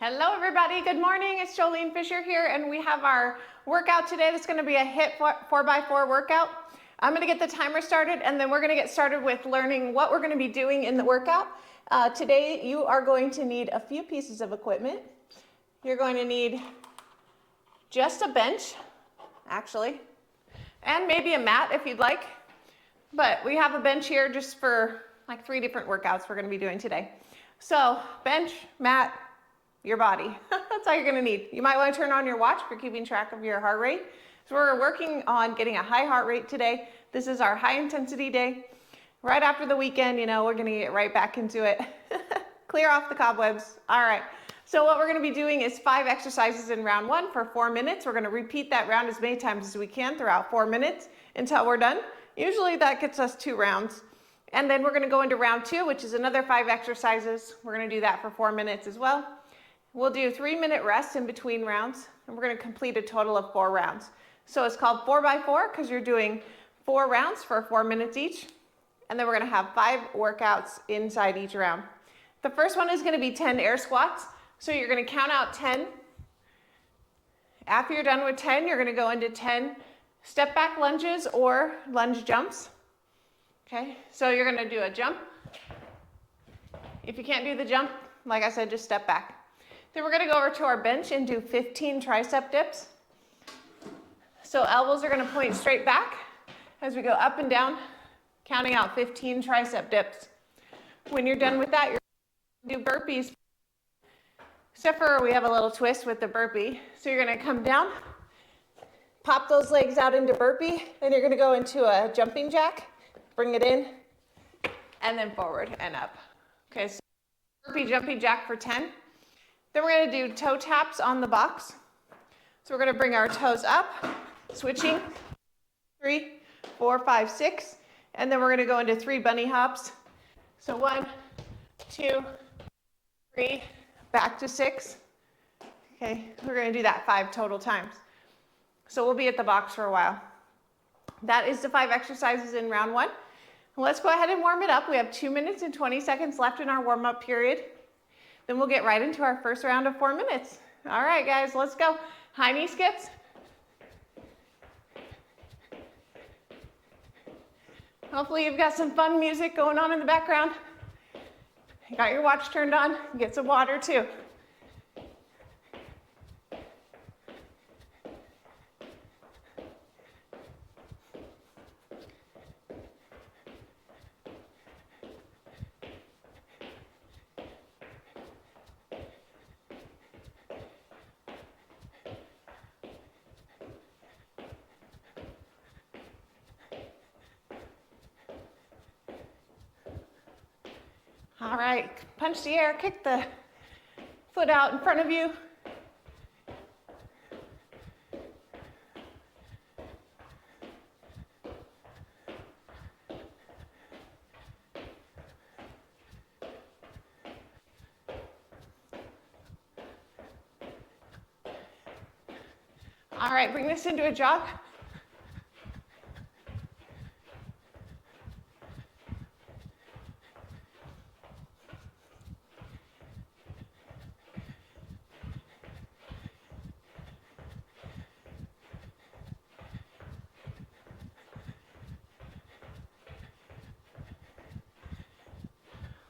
Hello everybody, good morning. It's Jolene Fisher here and we have our workout today. That's going to be a HIIT 4x4 workout. I'm going to get the timer started and then we're going to get started with learning what we're going to be doing in the workout. Today you are going to need a few pieces of equipment. You're going to need just a bench, actually, and maybe a mat if you'd like. But we have a bench here just for like 3 different workouts we're going to be doing today. So bench, mat, your body. That's all you're going to need. You might want to turn on your watch for keeping track of your heart rate. So we're working on getting a high heart rate today. This is our high intensity day. Right after the weekend, you know, we're going to get right back into it. Clear off the cobwebs. All right. So what we're going to be doing is 5 exercises in round 1 for 4 minutes. We're going to repeat that round as many times as we can throughout 4 minutes until we're done. Usually that gets us 2 rounds. And then we're going to go into round 2, which is another 5 exercises. We're going to do that for 4 minutes as well. We'll do 3-minute rest in between rounds, and we're going to complete a total of 4 rounds. So it's called 4x4 because you're doing 4 rounds for 4 minutes each. And then we're going to have 5 workouts inside each round. The first one is going to be 10 air squats. So you're going to count out 10. After you're done with 10, you're going to go into 10 step back lunges or lunge jumps. Okay, so you're going to do a jump. If you can't do the jump, like I said, just step back. Then we're going to go over to our bench and do 15 tricep dips. So elbows are going to point straight back as we go up and down, counting out 15 tricep dips. When you're done with that, you're going to do burpees. Except for we have a little twist with the burpee. So you're going to come down, pop those legs out into burpee, then you're going to go into a jumping jack, bring it in, and then forward and up. Okay, so burpee jumping jack for 10. Then we're going to do toe taps on the box. So we're going to bring our toes up, switching, 3, 4, 5, 6, and then we're going to go into 3 bunny hops. So 1, 2, 3, back to 6. Okay, we're going to do that 5 total times. So we'll be at the box for a while. That is the 5 exercises in round 1. Let's go ahead and warm it up. We have 2 minutes and 20 seconds left in our warm-up period. Then we'll get right into our first round of 4 minutes. All right, guys, let's go. High knee skips. Hopefully you've got some fun music going on in the background. You got your watch turned on. Get some water too. All right, punch the air, kick the foot out in front of you. All right, bring this into a jog.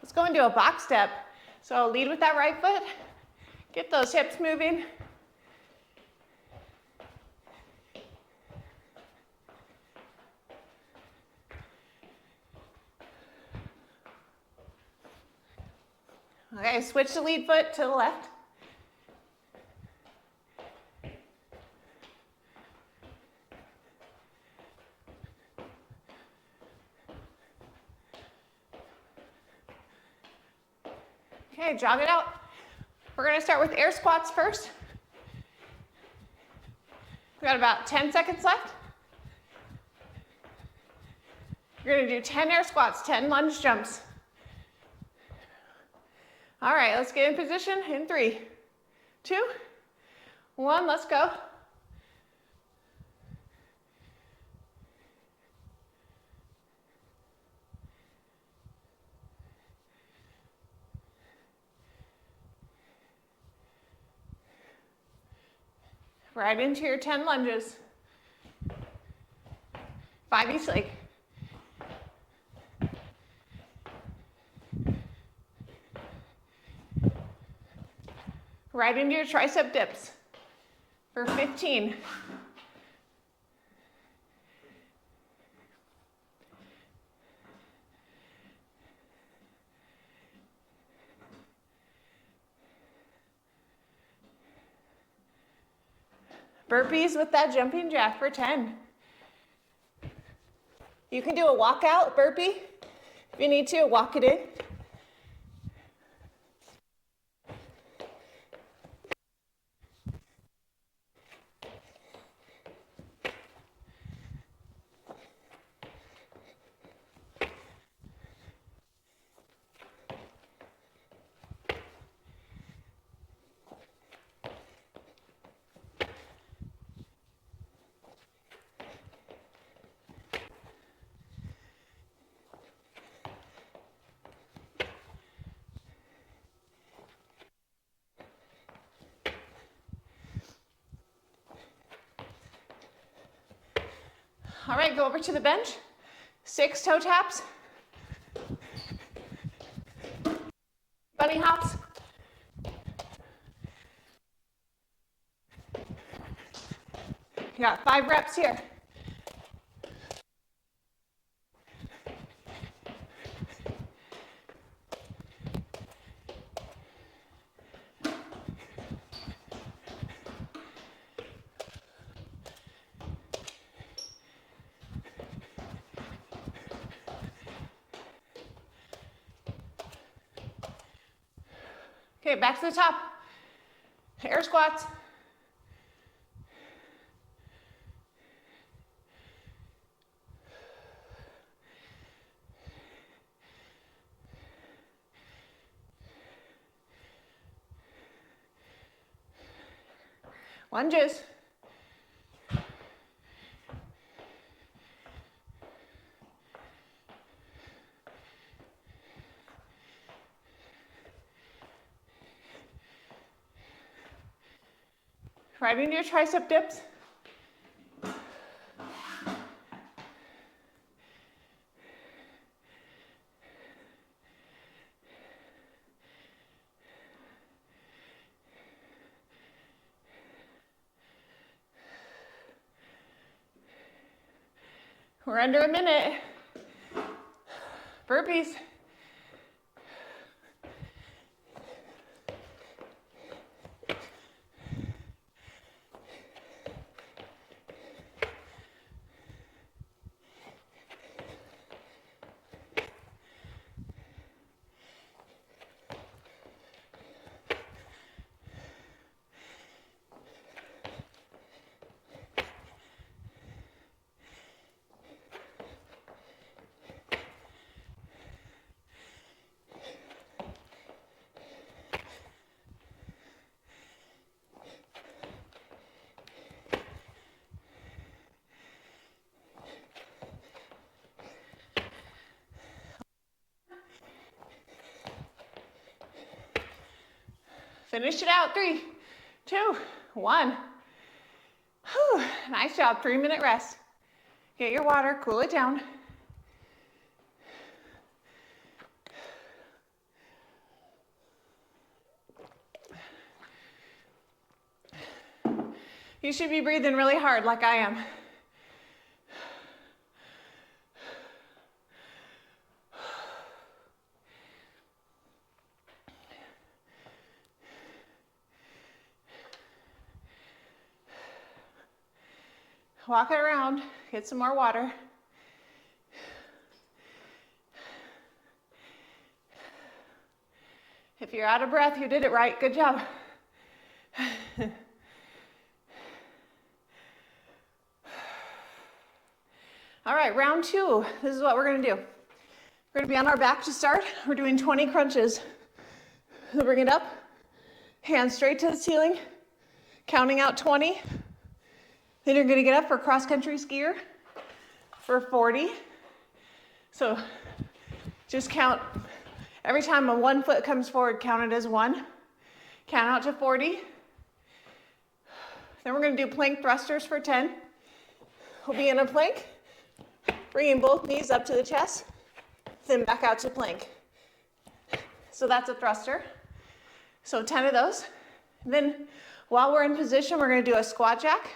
Let's go into a box step. So lead with that right foot. Get those hips moving. Okay, switch the lead foot to the left. Okay, jog it out. We're going to start with air squats first. We've got about 10 seconds left. We're going to do 10 air squats, 10 lunge jumps. All right, let's get in position in 3, 2, 1, let's go. right into your 10 lunges. 5 each leg. Right into your tricep dips for 15. Burpees with that jumping jack for 10. You can do a walkout burpee if you need to, walk it in. All right, go over to the bench. 6 toe taps. Bunny hops. You got 5 reps here. Okay, back to the top. Air squats. Lunges. Right into your tricep dips. We're under a minute. Burpees. Finish it out. 3, 2, 1. Whew, nice job. 3-minute rest. Get your water, cool it down. You should be breathing really hard like I am. Walk it around, get some more water. If you're out of breath, you did it right. Good job. All right, round 2. This is what we're gonna do. We're gonna be on our back to start. We're doing 20 crunches. So bring it up, hands straight to the ceiling, counting out 20. Then you're gonna get up for cross-country skier for 40. So just count, every time a 1 foot comes forward, count it as 1. Count out to 40. Then we're going to do plank thrusters for 10. We'll be in a plank, bringing both knees up to the chest, then back out to plank. So that's a thruster. So 10 of those. Then while we're in position, we're going to do a squat jack.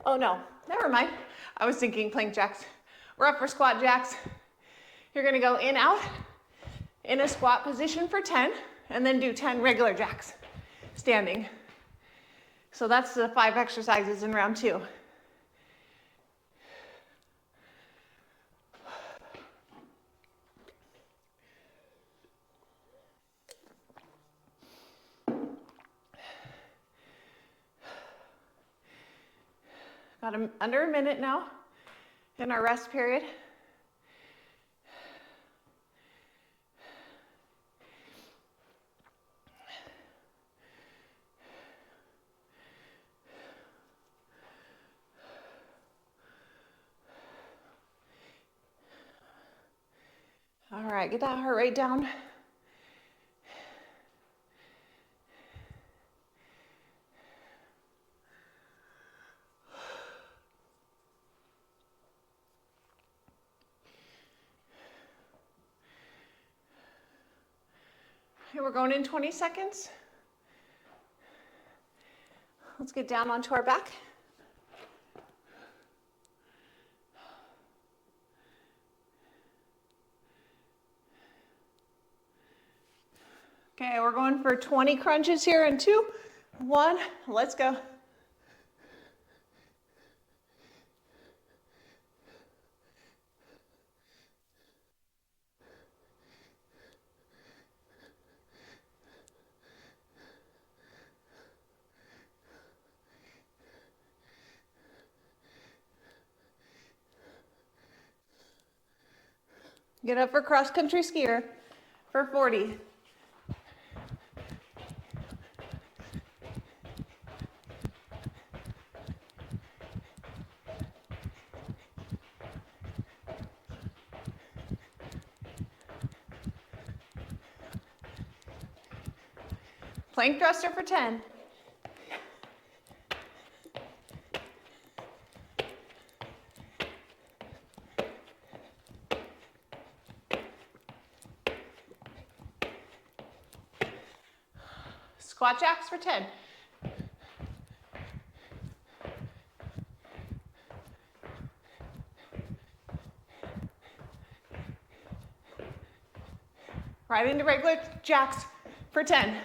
Oh no, never mind. I was thinking plank jacks. We're up for squat jacks. You're going to go in, out, in a squat position for 10, and then do 10 regular jacks, standing. So that's the 5 exercises in round 2. Got under a minute now in our rest period. All right, get that heart rate down. Okay, we're going in 20 seconds. Let's get down onto our back. Okay, we're going for 20 crunches here in 2, 1, let's go. Get up for cross-country skier for 40. Plank thruster for 10. Squat jacks for 10. Right into regular jacks for 10.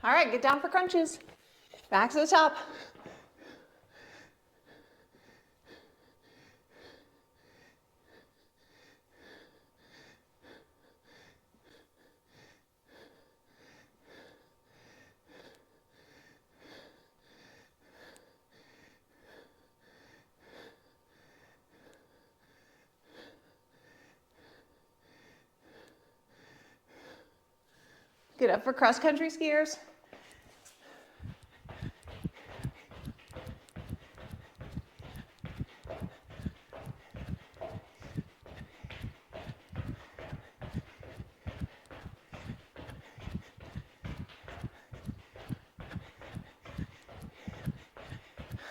All right, get down for crunches. Back to the top. Get up for cross-country skiers.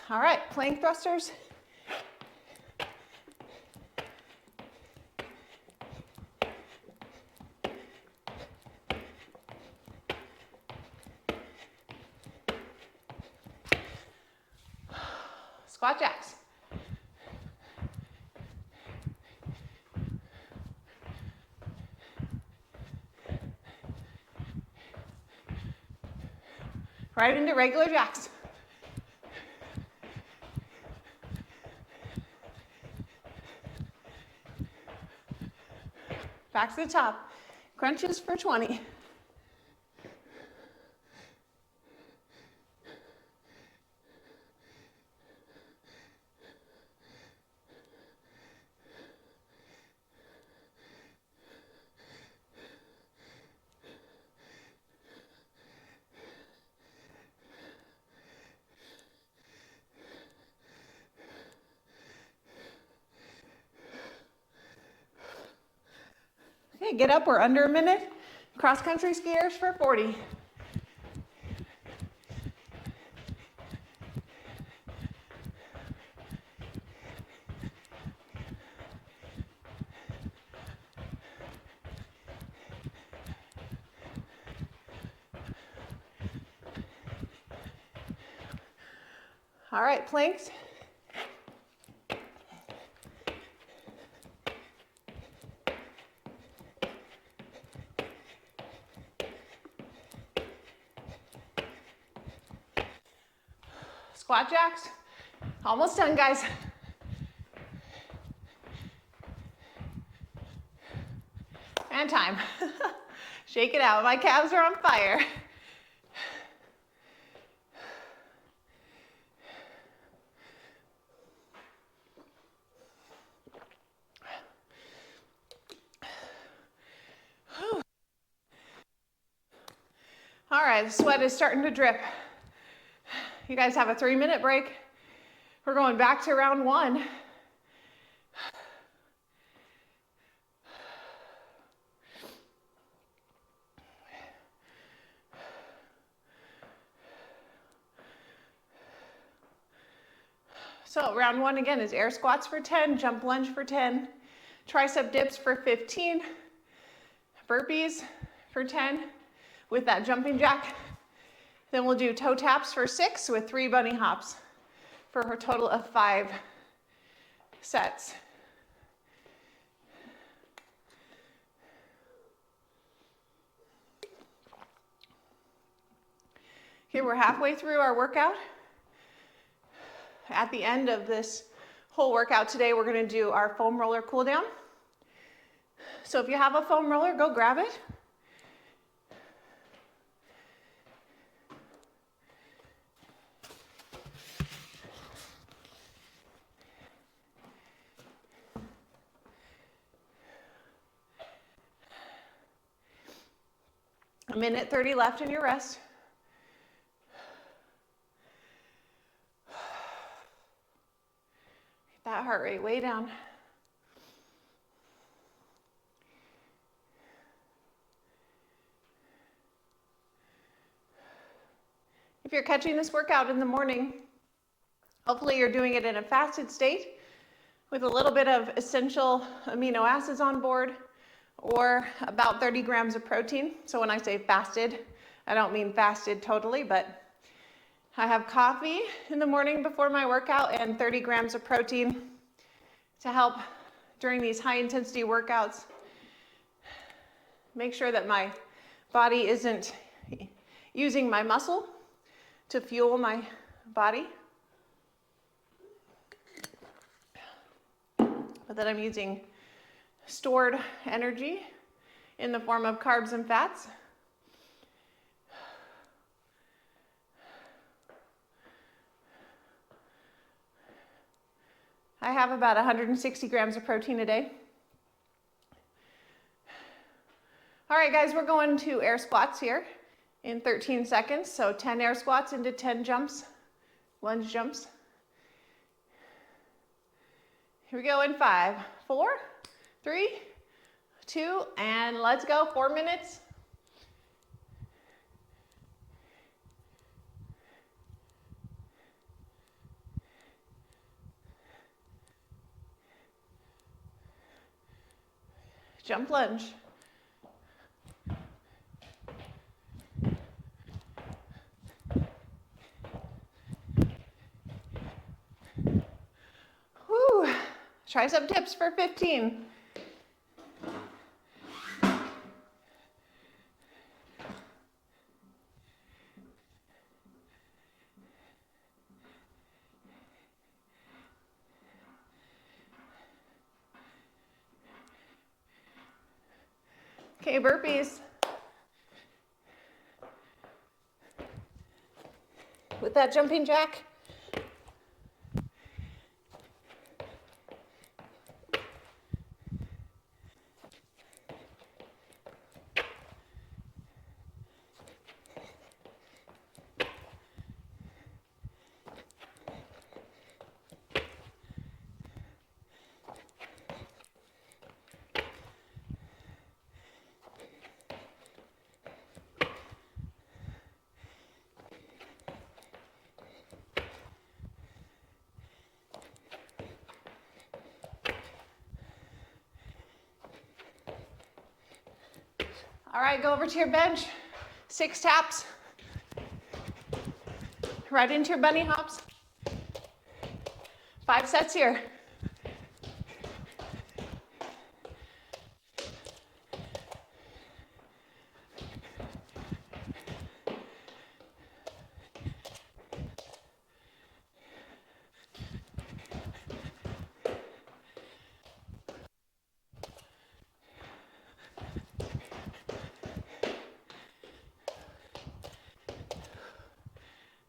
All right, plank thrusters. Squat jacks. Right into regular jacks. Back to the top. Crunches for 20. Okay, Okay, get up, we're under a minute. Cross-country skiers for 40. All right, planks. Squat jacks. Almost done, guys. And time. Shake it out. My calves are on fire. All right, the sweat is starting to drip. You guys have a 3-minute break. We're going back to round 1. So round 1 again is air squats for 10, jump lunge for 10, tricep dips for 15, burpees for 10 with that jumping jack. Then we'll do toe taps for 6 with 3 bunny hops for a total of 5 sets. Okay, we're halfway through our workout. At the end of this whole workout today, we're going to do our foam roller cool down. So if you have a foam roller, go grab it. A minute 30 left in your rest. Get that heart rate way down. If you're catching this workout in the morning, hopefully you're doing it in a fasted state with a little bit of essential amino acids on board, or about 30 grams of protein. So when I say fasted, I don't mean fasted totally, but I have coffee in the morning before my workout and 30 grams of protein to help during these high intensity workouts. Make sure that my body isn't using my muscle to fuel my body, but that I'm using stored energy in the form of carbs and fats. I have about 160 grams of protein a day. All right, guys, we're going to air squats here in 13 seconds. So 10 air squats into 10 jumps, lunge jumps. Here we go in 5, 4, 3, 2, and let's go. 4 minutes. Jump lunge. Woo. Tricep dips for 15. Okay, burpees. With that jumping jack. All right, go over to your bench. 6 taps. Right into your bunny hops. 5 sets here.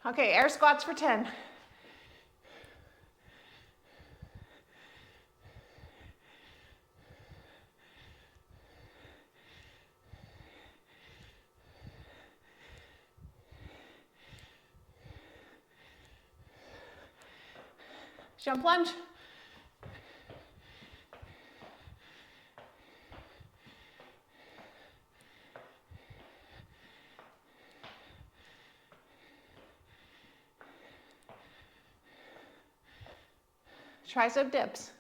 Okay, air squats for 10. Jump lunge. Tricep dips.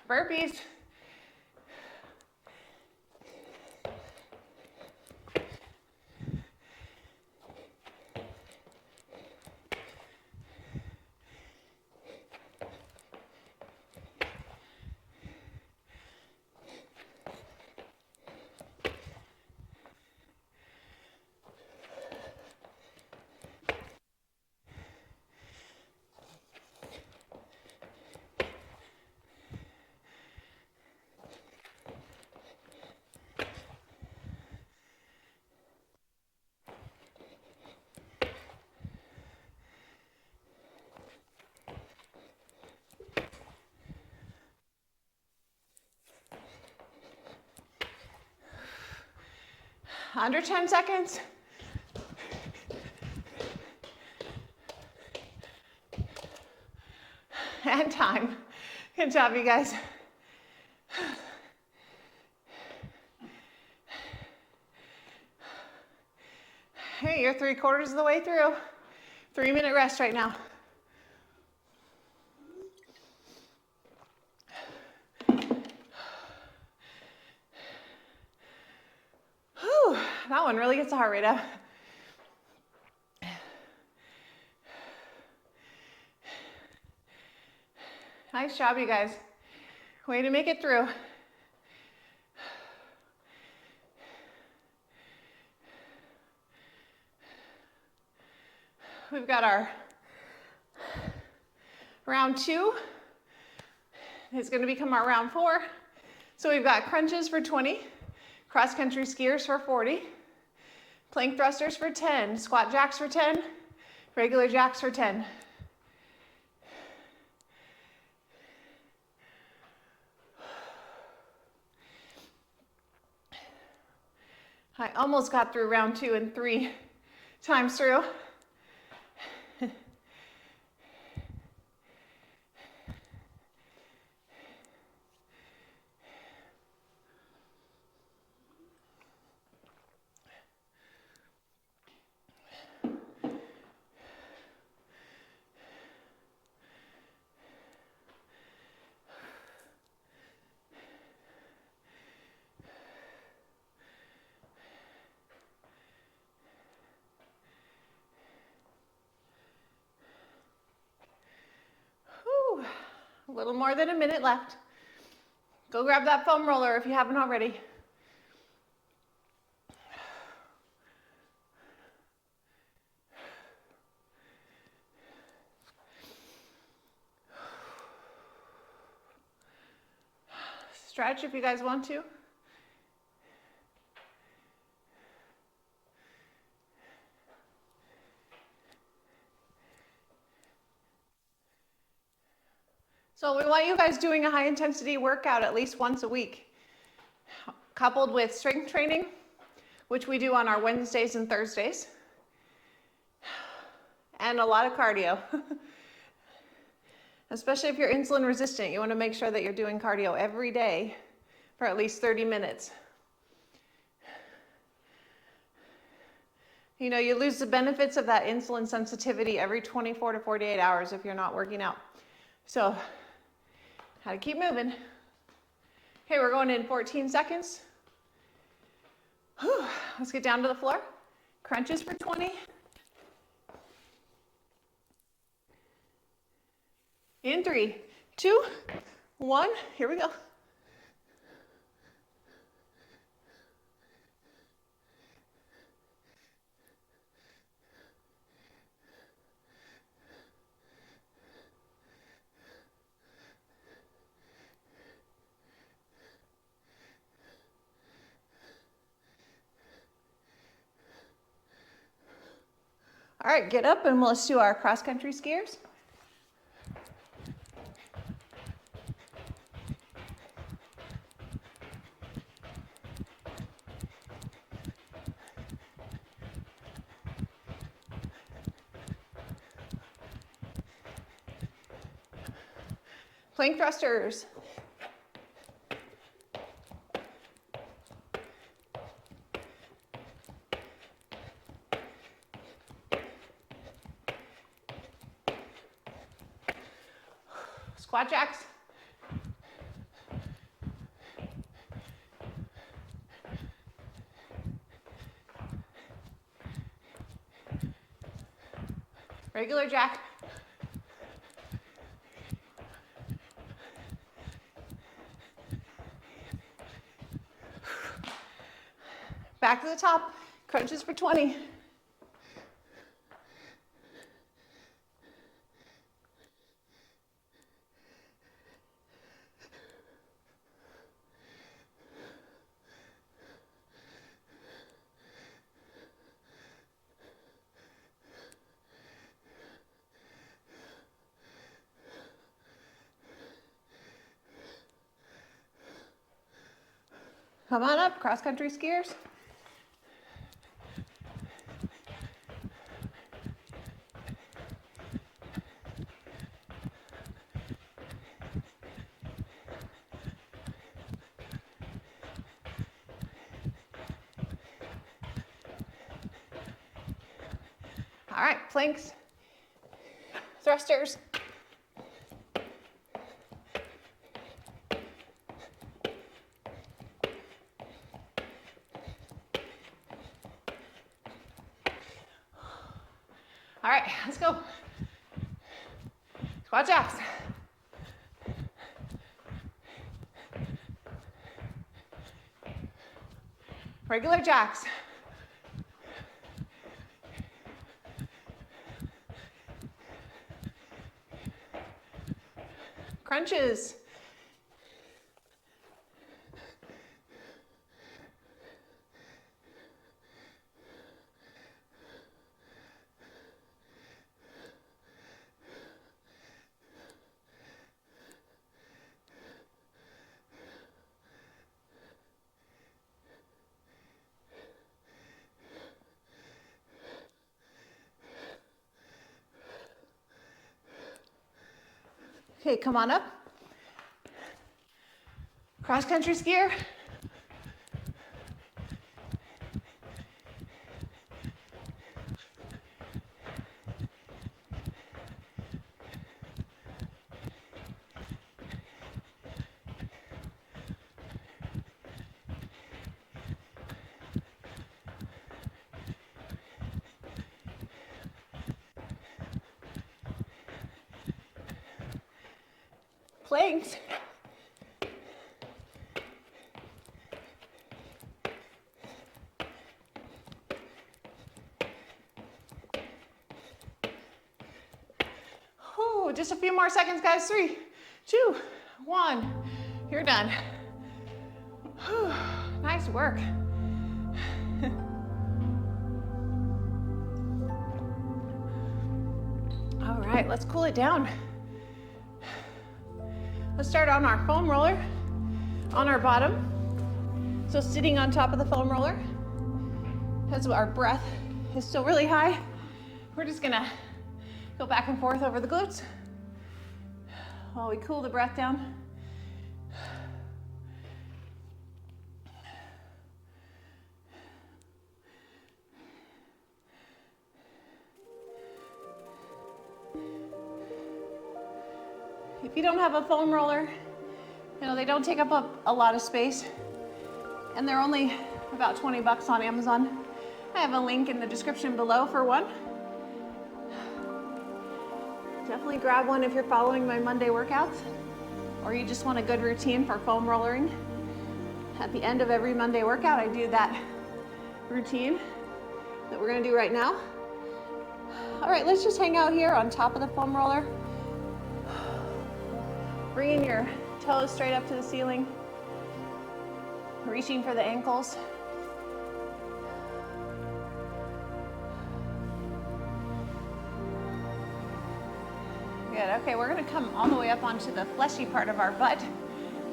Burpees. Under 10 seconds. And time. Good job, you guys. Hey, you're 3/4 of the way through. 3-minute rest right now. Whew, that one really gets the heart rate up. Nice job, you guys. Way to make it through. We've got our round 2. It's going to become our round 4. So we've got crunches for 20, cross-country skiers for 40, plank thrusters for 10, squat jacks for 10, regular jacks for 10. I almost got through round 2 in 3 times through. A little more than a minute left. Go grab that foam roller if you haven't already. Stretch if you guys want to. So we want you guys doing a high intensity workout at least once a week, coupled with strength training, which we do on our Wednesdays and Thursdays, and a lot of cardio. Especially if you're insulin resistant, you want to make sure that you're doing cardio every day for at least 30 minutes. You know, you lose the benefits of that insulin sensitivity every 24 to 48 hours if you're not working out. So, how to keep moving. Okay, we're going in 14 seconds. Whew. Let's get down to the floor. Crunches for 20. In 3, 2, 1, here we go. All right, get up and let's do our cross-country skiers. Plank thrusters. Squat jacks. Regular jack. Back to the top, crunches for 20. Come on up, cross-country skiers. All right, planks, thrusters. All right, let's go. Squat jacks. Regular jacks. Crunches. Okay, come on up. Cross-country skier. Planks. Oh, just a few more seconds, guys. 3, 2, 1. You're done. Whew, nice work. All right, let's cool it down. Let's start on our foam roller on our bottom. So sitting on top of the foam roller, as our breath is still really high, we're just gonna go back and forth over the glutes. while we cool the breath down. If you don't have a foam roller, they don't take up a lot of space, and they're only about 20 bucks on Amazon. I have a link in the description below for one. Definitely grab one if you're following my Monday workouts, or you just want a good routine for foam rollering. At the end of every Monday workout, I do that routine that we're gonna do right now. All right, let's just hang out here on top of the foam roller. Bringing your toes straight up to the ceiling, reaching for the ankles. Good, okay, we're gonna come all the way up onto the fleshy part of our butt.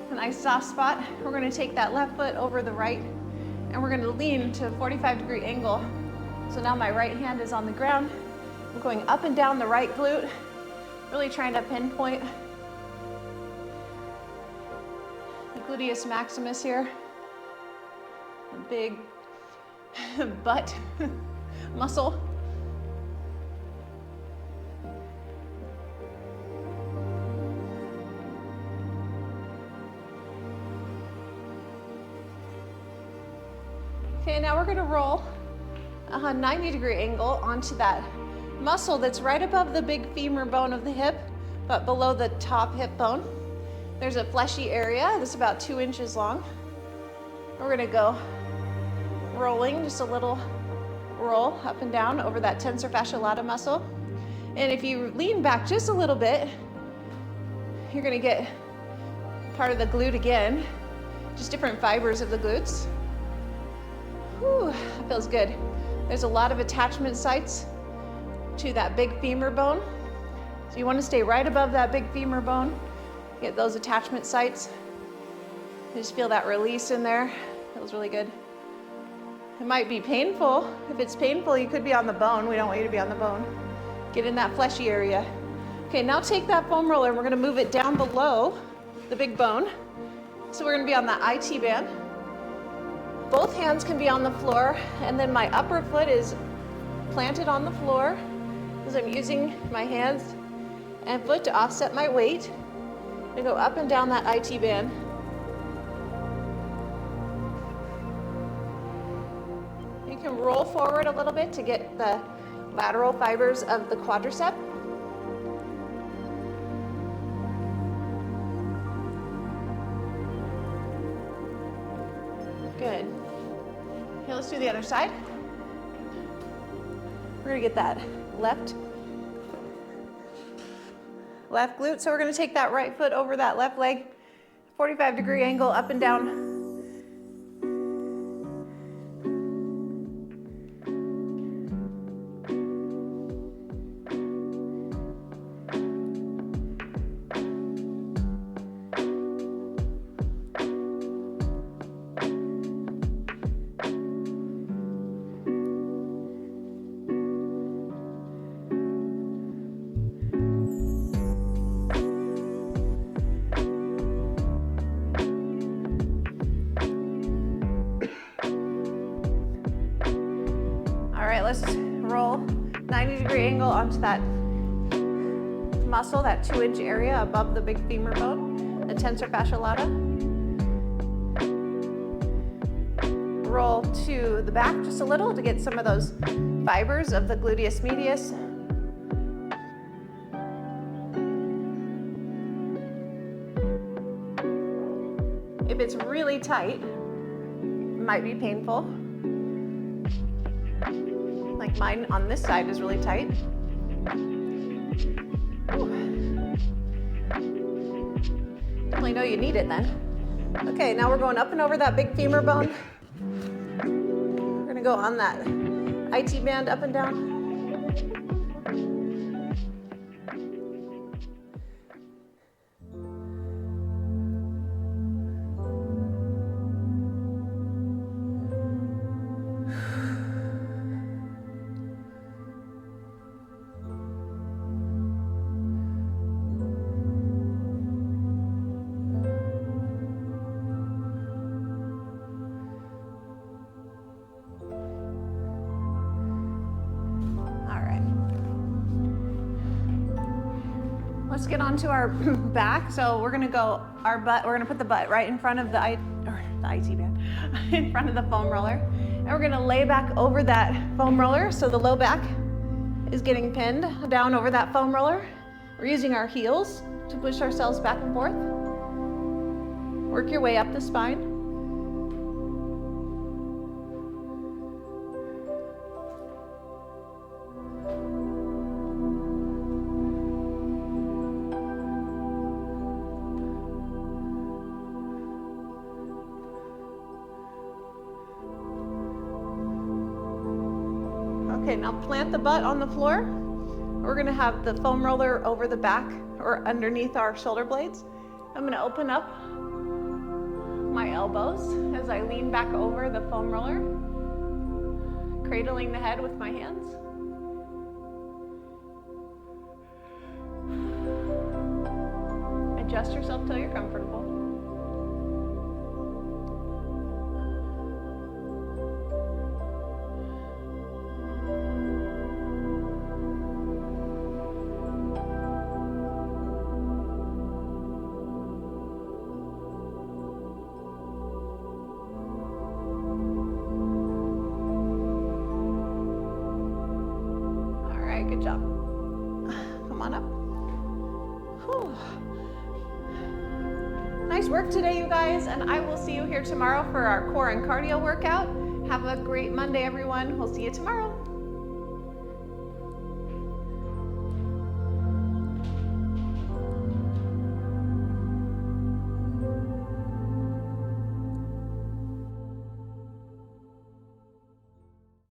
A nice soft spot. We're gonna take that left foot over the right, and we're gonna lean to a 45-degree angle. So now my right hand is on the ground. I'm going up and down the right glute, really trying to pinpoint the gluteus maximus here, the big butt muscle. Okay, now we're gonna roll a 90-degree angle onto that muscle that's right above the big femur bone of the hip, but below the top hip bone. There's a fleshy area that's about 2 inches long. We're gonna go rolling, just a little roll up and down over that tensor fasciae lata muscle. And if you lean back just a little bit, you're gonna get part of the glute again, just different fibers of the glutes. Whew, that feels good. There's a lot of attachment sites to that big femur bone. So you want to stay right above that big femur bone. Get those attachment sites. Just feel that release in there. Feels really good. It might be painful. If it's painful, you could be on the bone. We don't want you to be on the bone. Get in that fleshy area. Okay, now take that foam roller and we're gonna move it down below the big bone. So we're gonna be on the IT band. Both hands can be on the floor, and then my upper foot is planted on the floor as I'm using my hands and foot to offset my weight. I'm gonna go up and down that IT band. You can roll forward a little bit to get the lateral fibers of the quadricep. Good. Okay, let's do the other side. We're gonna get that left glute. So we're gonna take that right foot over that left leg, 45-degree angle up and down. Let's roll 90-degree angle onto that muscle, that 2-inch area above the big femur bone, the tensor fasciae lata. Roll to the back just a little to get some of those fibers of the gluteus medius. If it's really tight, it might be painful. Like mine on this side is really tight. Ooh. Definitely know you need it then. Okay, now we're going up and over that big femur bone. We're gonna go on that IT band up and down. Let's get onto our back. So we're gonna go we're gonna put the butt right in front of the IT band, in front of the foam roller. And we're gonna lay back over that foam roller. So the low back is getting pinned down over that foam roller. We're using our heels to push ourselves back and forth. Work your way up the spine. Okay, now plant the butt on the floor. We're gonna have the foam roller over the back or underneath our shoulder blades. I'm gonna open up my elbows as I lean back over the foam roller, cradling the head with my hands. Adjust yourself till you're comfortable. Good job. Come on up. Whew. Nice work today, you guys, and I will see you here tomorrow for our core and cardio workout. Have a great Monday, everyone. We'll see you tomorrow.